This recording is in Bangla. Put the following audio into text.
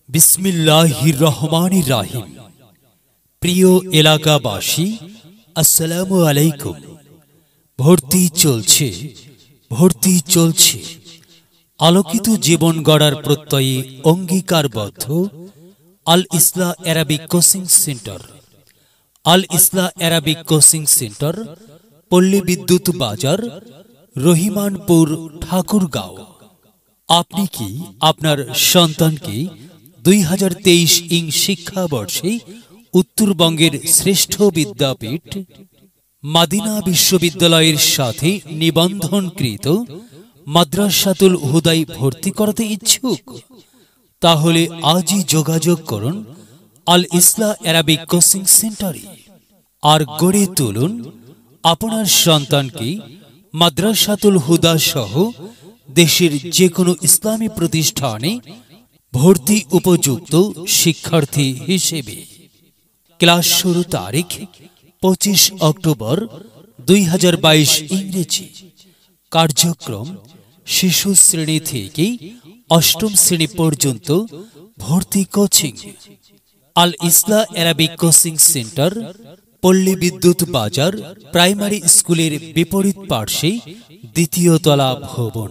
বিসমিল্লাহির রহমানির রহিম। প্রিয় এলাকাবাসী, আসসালামু আলাইকুম। ভর্তি চলছে আলোকিত জীবন গড়ার প্রত্যয়ে অঙ্গীকারবদ্ধ আল ইসলাহ অ্যারাবিক কোচিং সেন্টার। আল ইসলাহ অ্যারাবিক কোচিং সেন্টার, পল্লী বিদ্যুৎ বাজার, রহিমানপুর, ঠাকুরগাঁও। আপনি কি আপনার সন্তানকে 2023 শিক্ষাবর্ষে উত্তরবঙ্গের শ্রেষ্ঠ বিদ্যাপীঠ মাদিনা বিশ্ববিদ্যালয়ের সাথে নিবন্ধনকৃত মাদ্রাসাতুল হুদায় ভর্তি করাতে ইচ্ছুক? তাহলে আজই যোগাযোগ করুন আল ইসলাহ অ্যারাবিক কোচিং সেন্টারে আর গড়ে তুলুন আপনার সন্তানকে মাদ্রাসাতুল হুদা সহ দেশের যে কোনো ইসলামী প্রতিষ্ঠানে ভর্তি উপযুক্ত শিক্ষার্থী হিসেবে। ক্লাস শুরু তারিখ 25 অক্টোবর 2022 ইংরেজি। কার্যক্রম শিশু শ্রেণী থেকে অষ্টম শ্রেণী পর্যন্ত ভর্তি কোচিং। আল ইসলাহ অ্যারাবিক কোচিং সেন্টার, পল্লী বিদ্যুৎ বাজার, প্রাইমারি স্কুলের বিপরীত পার্শ্বে দ্বিতীয় তলা ভবন।